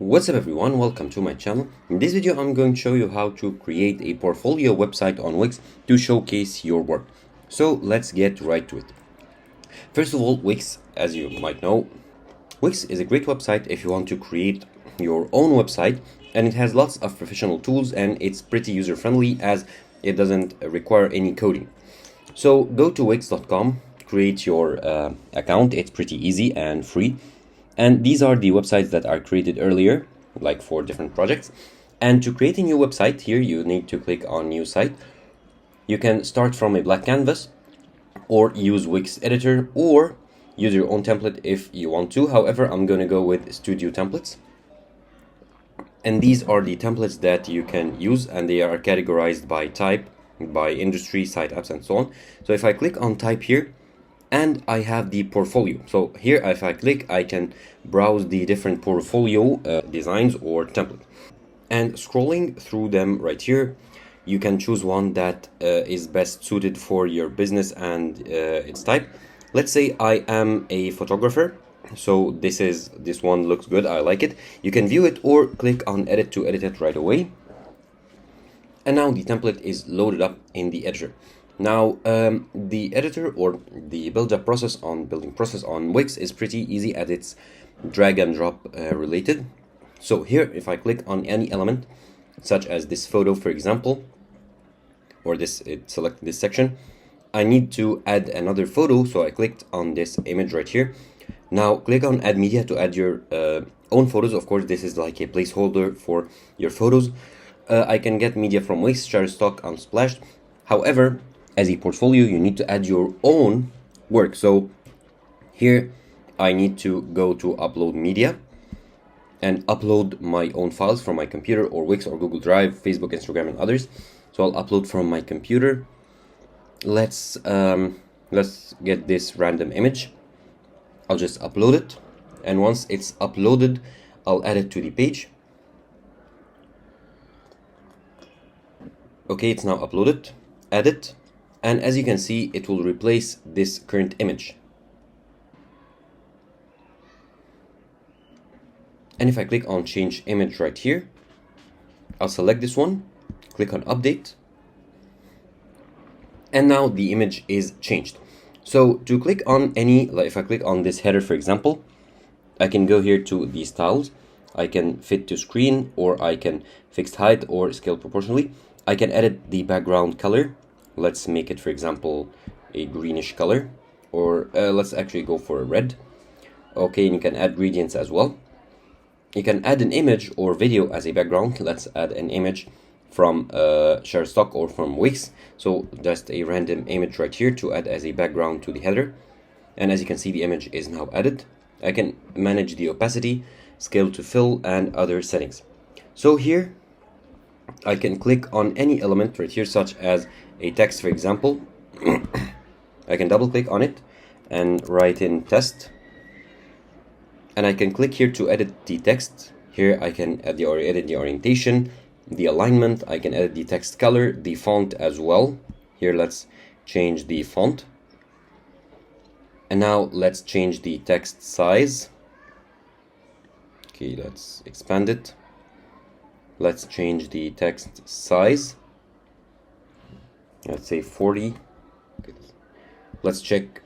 What's up everyone, welcome to my channel. In this video I'm going to show you how to create a portfolio website on Wix to showcase your work. So let's get right to it. First of all, Wix, as you might know, Wix is a great website if you want to create your own website, and it has lots of professional tools and it's pretty user friendly as it doesn't require any coding. So go to wix.com, create your account. It's pretty easy and free. And these are the websites that are created earlier, like for different projects. And to create a new website, here you need to click on New Site. You can start from a blank canvas, or use Wix Editor, or use your own template if you want to. However, I'm going to go with Studio Templates. And these are the templates that you can use, and they are categorized by type, by industry, site apps, and so on. So if I click on type here, and I have the portfolio. So here, if I click, I can browse the different portfolio designs or template. And scrolling through them right here, you can choose one that is best suited for your business and its type. Let's say I am a photographer. So this one looks good, I like it. You can view it or click on edit to edit it right away. And now the template is loaded up in the editor. Now, the editor or the building process on Wix is pretty easy as it's drag and drop related. So here, if I click on any element, such as this photo, for example, or select this section, I need to add another photo. So I clicked on this image right here. Now click on add media to add your own photos. Of course, this is like a placeholder for your photos. I can get media from Wix, Shutterstock, Unsplash. However, as a portfolio, you need to add your own work. So here I need to go to upload media and upload my own files from my computer or Wix or Google Drive, Facebook, Instagram, and others. So I'll upload from my computer. Let's get this random image. I'll just upload it, and once it's uploaded, I'll add it to the page. Okay, it's now uploaded. Add it. And as you can see, it will replace this current image. And if I click on change image right here, I'll select this one, click on update, and now the image is changed. So to click on any, like if I click on this header, for example, I can go here to the styles. I can fit to screen, or I can fixed height or scale proportionally. I can edit the background color. Let's make it, for example, a greenish color, or let's actually go for a red. Okay, and you can add gradients as well. You can add an image or video as a background. Let's add an image from Shutterstock or from Wix. So just a random image right here to add as a background to the header. And as you can see, the image is now added. I can manage the opacity, scale to fill, and other settings. So here, I can click on any element right here, such as a text, for example. I can double click on it and write in test. And I can click here to edit the text. Here I can edit the orientation, the alignment. I can edit the text color, the font as well. Here let's change the font. And now let's change the text size. Okay, let's expand it. Let's change the text size. Let's say 40. Okay. Let's check.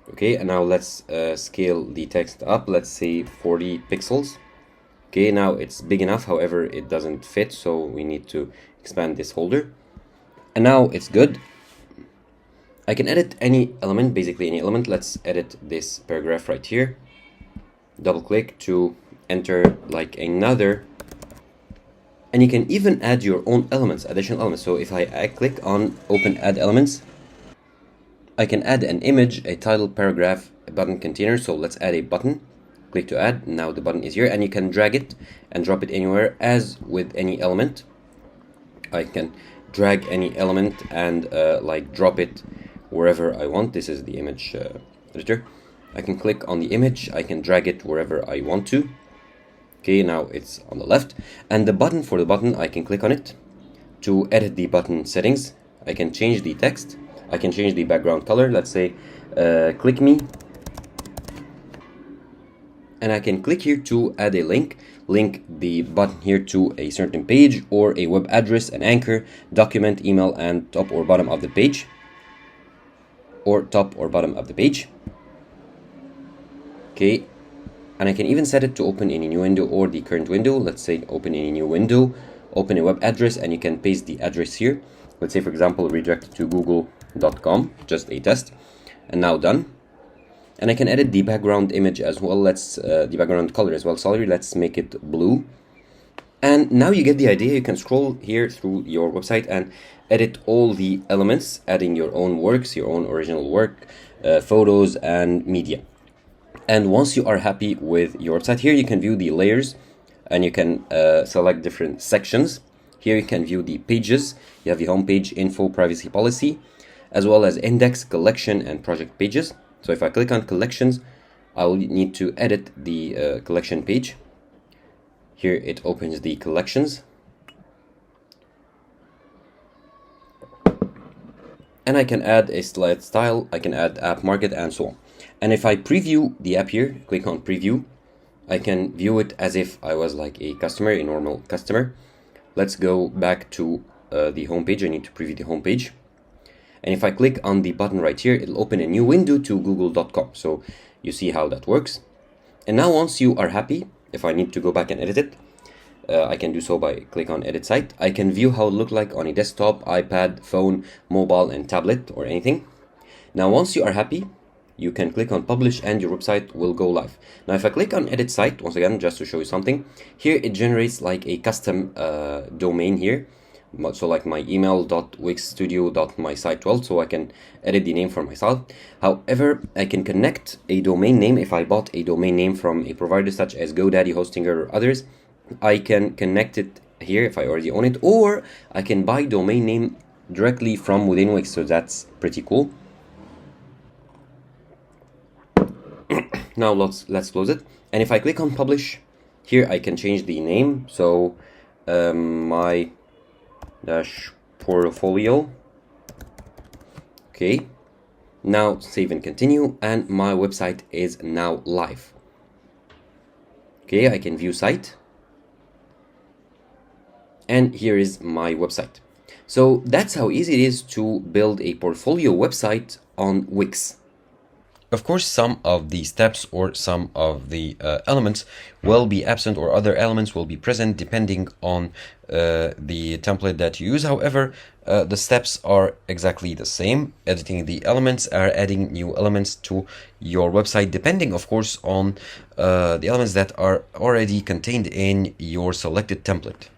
Okay, and now let's scale the text up. Let's say 40 pixels. Okay, now it's big enough. However, it doesn't fit, so we need to expand this holder. And now it's good. I can edit any element, basically any element. Let's edit this paragraph right here. Double click to enter like another, and you can even add your own elements, additional elements. So if I click on open add elements, I can add an image, a title, paragraph, a button, container. So let's add a button. Click to add. Now the button is here, and you can drag it and drop it anywhere. As with any element, I can drag any element and like drop it wherever I want. This is the image editor. I can click on the image, I can drag it wherever I want to. Okay, now it's on the left. And the button, for the button, I can click on it to edit the button settings. I can change the text. I can change the background color. Let's say click me, and I can click here to add a link the button here to a certain page or a web address, an anchor, document, email, and top or bottom of the page, okay. And I can even set it to open in a new window or the current window. Let's say open in a new window, open a web address, and you can paste the address here. Let's say, for example, redirect to google.com, just a test, and now done. And I can edit the background image as well. The background color as well. Sorry, let's make it blue. And now you get the idea. You can scroll here through your website and edit all the elements, adding your own works, your own original work, photos, and media. And once you are happy with your website, here you can view the layers, and you can select different sections. Here you can view the pages. You have the home page, info, privacy policy, as well as index, collection, and project pages. So if I click on collections, I will need to edit the collection page. Here it opens the collections. And I can add a slide style, I can add app market, and so on. And if I preview the app here, click on preview, I can view it as if I was like a customer, a normal customer. Let's go back to the home page. I need to preview the home page. And if I click on the button right here, it'll open a new window to google.com. So you see how that works. And now once you are happy, if I need to go back and edit it, I can do so by click on edit site. I can view how it look like on a desktop, iPad, phone, mobile, and tablet, or anything. Now once you are happy, you can click on publish and your website will go live. Now if I click on edit site, once again, just to show you something, here it generates like a custom domain here. So like my email.wixstudio.mysite12, so I can edit the name for myself. However, I can connect a domain name. If I bought a domain name from a provider such as GoDaddy, Hostinger, or others, I can connect it here if I already own it, or I can buy domain name directly from within Wix, so that's pretty cool. Now let's close it, and if I click on publish, here I can change the name. So my dash portfolio. Okay, now save and continue, and my website is now live. Okay, I can view site, and here is my website. So that's how easy it is to build a portfolio website on Wix. Of course, some of the steps or some of the elements will be absent, or other elements will be present depending on the template that you use. However, the steps are exactly the same. Editing the elements are adding new elements to your website, depending, of course, on the elements that are already contained in your selected template.